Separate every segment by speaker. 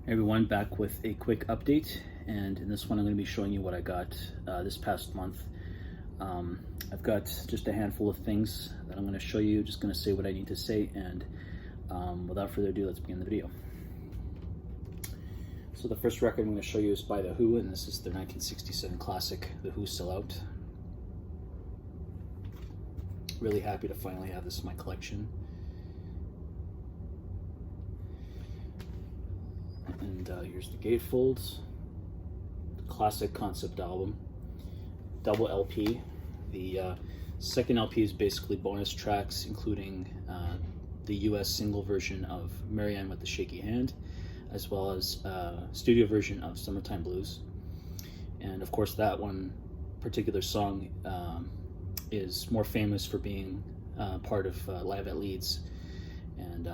Speaker 1: Everyone, back with a quick update, and in this one I'm going to be showing you what I got this past month. I've got just a handful of things that I'm going to show you, just going to say what I need to say, and without further ado, let's begin the video. So the first record I'm going to show you is by The Who, and this is their 1967 classic, The Who Sell Out. Really happy to finally have this in my collection. And here's the gatefolds. Classic concept album, double LP. The second LP is basically bonus tracks, including the US single version of Marianne with the Shaky Hand, as well as studio version of Summertime Blues. And of course that one particular song is more famous for being part of Live at Leeds. And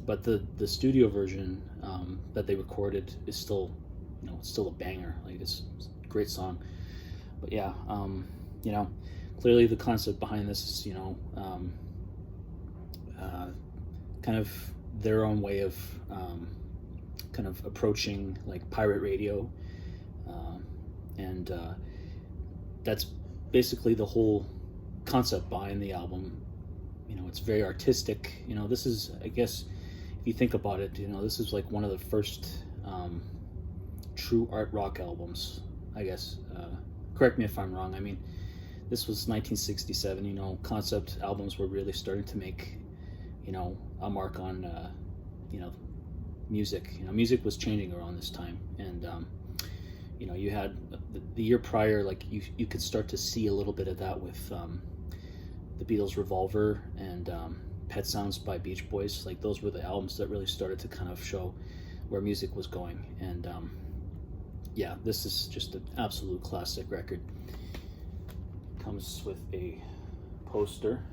Speaker 1: but the studio version that they recorded is still, it's still a banger. Like, it's a great song. But yeah, clearly the concept behind this is, kind of their own way of kind of approaching like pirate radio, and that's basically the whole concept behind the album. It's very artistic. This is, I guess, if you think about it, this is like one of the first true art rock albums, I guess. Correct me if I'm wrong. I mean, this was 1967. Concept albums were really starting to make, a mark on, music. Music was changing around this time, and you had the year prior, like you could start to see a little bit of that with the Beatles' Revolver and Pet Sounds by Beach Boys. Like, those were the albums that really started to kind of show where music was going. And yeah, this is just an absolute classic record. Comes with a poster.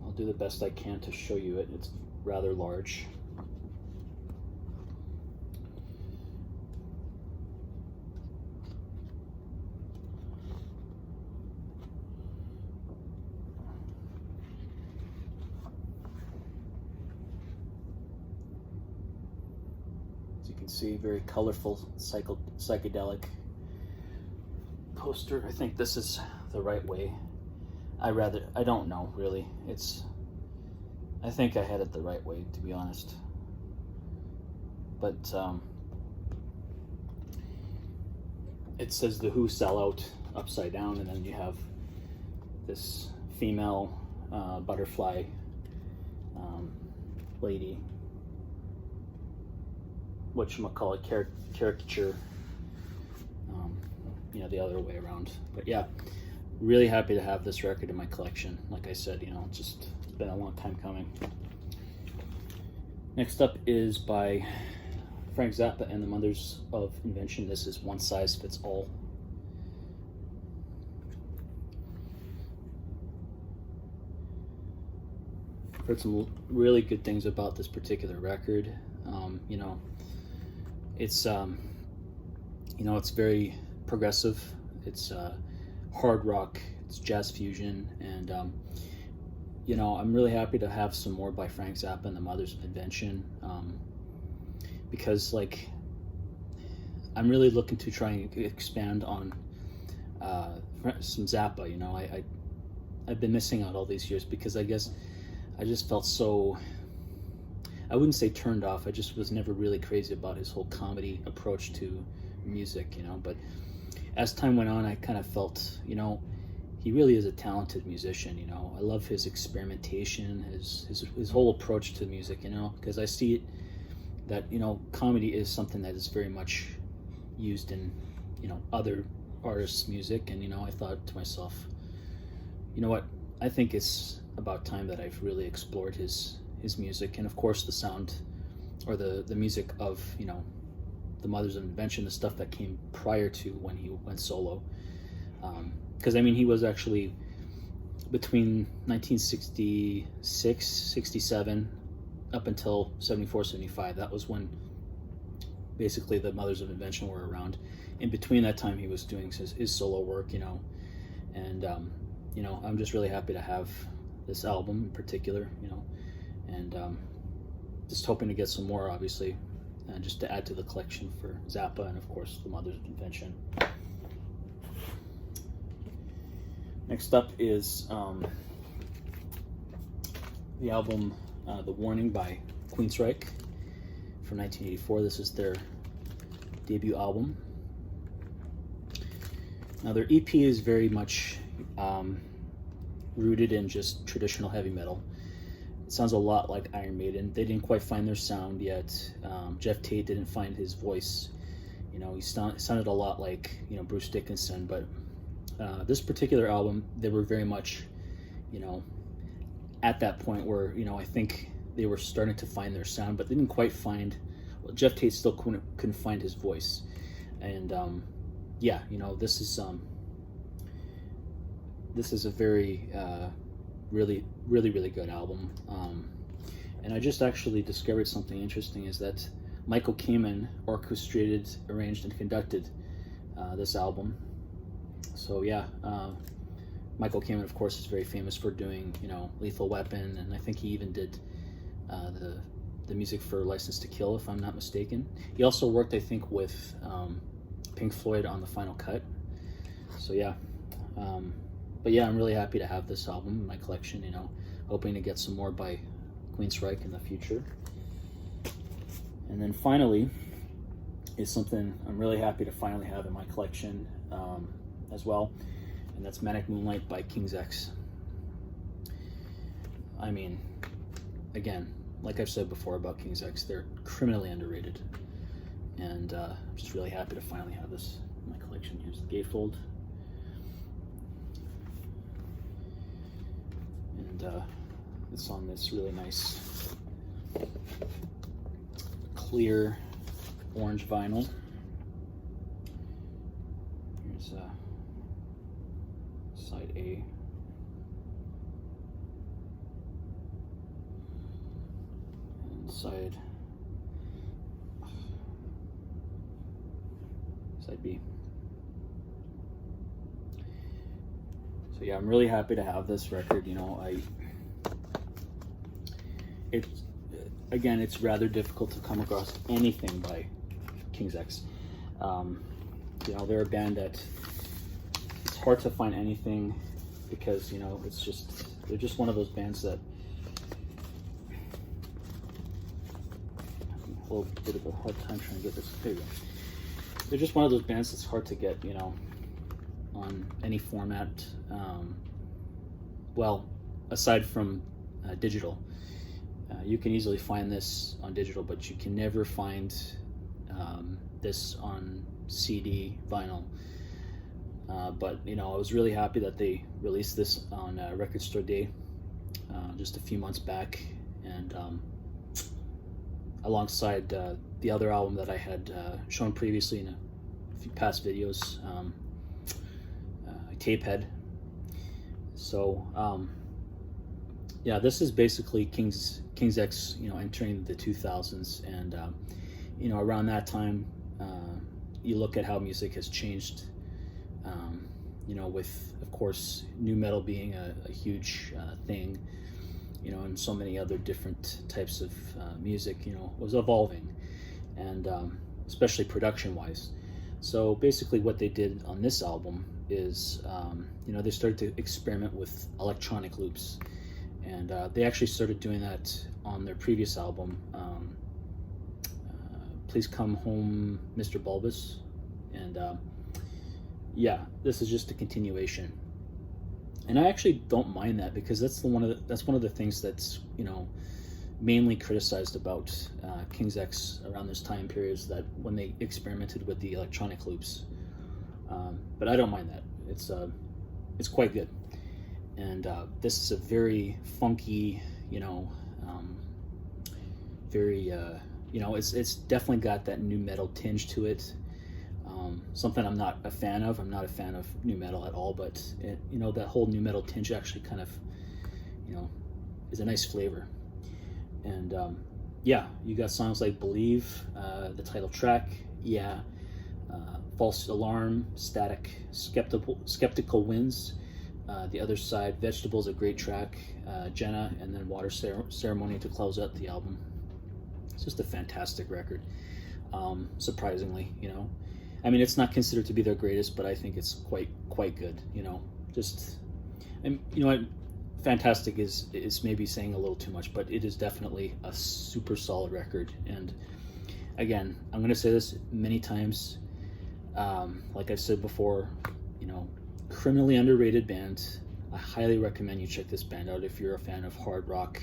Speaker 1: I'll do the best I can to show you it. It's rather large. You can see, very colorful psychedelic poster. I think this is the right way. I don't know, really. I think I had it the right way, to be honest. But it says The Who Sell Out upside down, and then you have this female butterfly lady, whatchamacallit, caricature, the other way around. But yeah, really happy to have this record in my collection. Like I said, it's been a long time coming. Next up is by Frank Zappa and the Mothers of Invention. This is One Size Fits All. I've heard some really good things about this particular record. It's it's very progressive. It's hard rock. It's jazz fusion, and I'm really happy to have some more by Frank Zappa and the Mothers of Invention, because like I'm really looking to try and expand on some Zappa. I've been missing out all these years because I guess I just felt so, I wouldn't say turned off, I just was never really crazy about his whole comedy approach to music, but as time went on, I kind of felt, he really is a talented musician. I love his experimentation, his whole approach to music, because I see it that, comedy is something that is very much used in, other artists' music. And, I thought to myself, you know what, I think it's about time that I've really explored his music, and of course the sound, or the music of, the Mothers of Invention, the stuff that came prior to when he went solo. Because he was actually between 1966, 67 up until 74, 75. That was when basically the Mothers of Invention were around. In between that time, he was doing his solo work, and you know, I'm just really happy to have this album in particular, you know, and just hoping to get some more, obviously, just to add to the collection for Zappa and, of course, the Mother's Invention. Next up is the album The Warning by Queensryche from 1984. This is their debut album. Now, their EP is very much rooted in just traditional heavy metal. It sounds a lot like Iron Maiden. They didn't quite find their sound yet. Jeff Tate didn't find his voice. You know, he sounded a lot like, you know, Bruce Dickinson, but this particular album, they were very much, you know, at that point where, you know, I think they were starting to find their sound, but they didn't quite find, well, Jeff Tate still couldn't find his voice. And yeah, you know, this is a very really good album. And I just actually discovered something interesting, is that Michael Kamen orchestrated, arranged, and conducted this album. So yeah, Michael Kamen, of course, is very famous for doing, you know, Lethal Weapon, and I think he even did the music for License to Kill, if I'm not mistaken. He also worked, I think, with Pink Floyd on the Final Cut. So yeah, but yeah, I'm really happy to have this album in my collection, you know, hoping to get some more by Queensryche in the future. And then finally is something I'm really happy to finally have in my collection as well, and that's Manic Moonlight by King's X. I mean, again, like I've said before about King's X, they're criminally underrated, and I'm just really happy to finally have this in my collection. Here's the gatefold, and it's on this really nice clear orange vinyl. Here's side A. And side B. So yeah, I'm really happy to have this record. You know, it's rather difficult to come across anything by King's X. You know, they're a band that it's hard to find anything, because, you know, they're just one of those bands that I'm a little bit of a hard time trying to get this. There you go. They're just one of those bands that's hard to get, you know, on any format. Well, aside from digital. You can easily find this on digital, but you can never find this on CD, vinyl. But, you know, I was really happy that they released this on Record Store Day just a few months back, and alongside the other album that I had shown previously in a few past videos, Tapehead. So yeah, this is basically King's X, you know, entering the 2000s, and you know, around that time, you look at how music has changed. You know, with, of course, nu metal being a huge thing, you know, and so many other different types of music, you know, was evolving, and especially production-wise. So basically, what they did on this album is, you know, they started to experiment with electronic loops. And they actually started doing that on their previous album, Please Come Home, Mr. Bulbous. And yeah, this is just a continuation. And I actually don't mind that, because that's one of the things that's, you know, mainly criticized about King's X around this time period, is that when they experimented with the electronic loops. But I don't mind that. It's quite good. And this is a very funky, you know, very, you know, it's definitely got that nu metal tinge to it. Something I'm not a fan of. I'm not a fan of nu metal at all, but you know, that whole nu metal tinge actually kind of, you know, is a nice flavor. And yeah, you got songs like Believe, the title track, yeah, False Alarm, Static, Skeptical Winds, The Other Side, Vegetables, a great track, Jenna, and then Water Ceremony to close out the album. It's just a fantastic record, surprisingly, you know. I mean, it's not considered to be their greatest, but I think it's quite good, you know. Just, and you know what, fantastic is maybe saying a little too much, but it is definitely a super solid record. And again, I'm going to say this many times, like I've said before, you know, criminally underrated band. I highly recommend you check this band out if you're a fan of hard rock,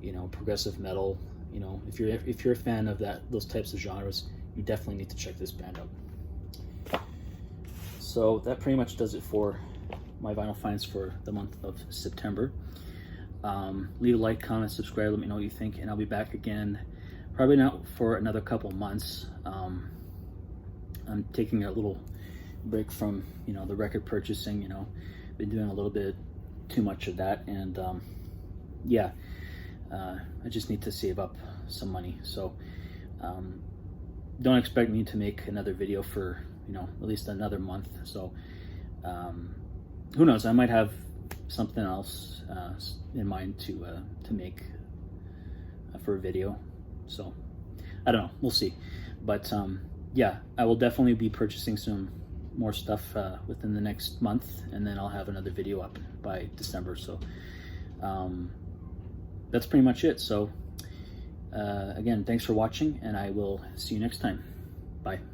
Speaker 1: you know, progressive metal. You know, if you're a fan of those types of genres, you definitely need to check this band out. So that pretty much does it for my vinyl finds for the month of September. Leave a like, comment, subscribe, let me know what you think, and I'll be back again, probably not for another couple months. I'm taking a little break from, you know, the record purchasing. You know, been doing a little bit too much of that, and yeah, I just need to save up some money. So don't expect me to make another video for, you know, at least another month. So who knows, I might have something else in mind to make for a video. So I don't know, we'll see. But yeah, I will definitely be purchasing some more stuff within the next month, and then I'll have another video up by December. So that's pretty much it. So again, thanks for watching, and I will see you next time. Bye.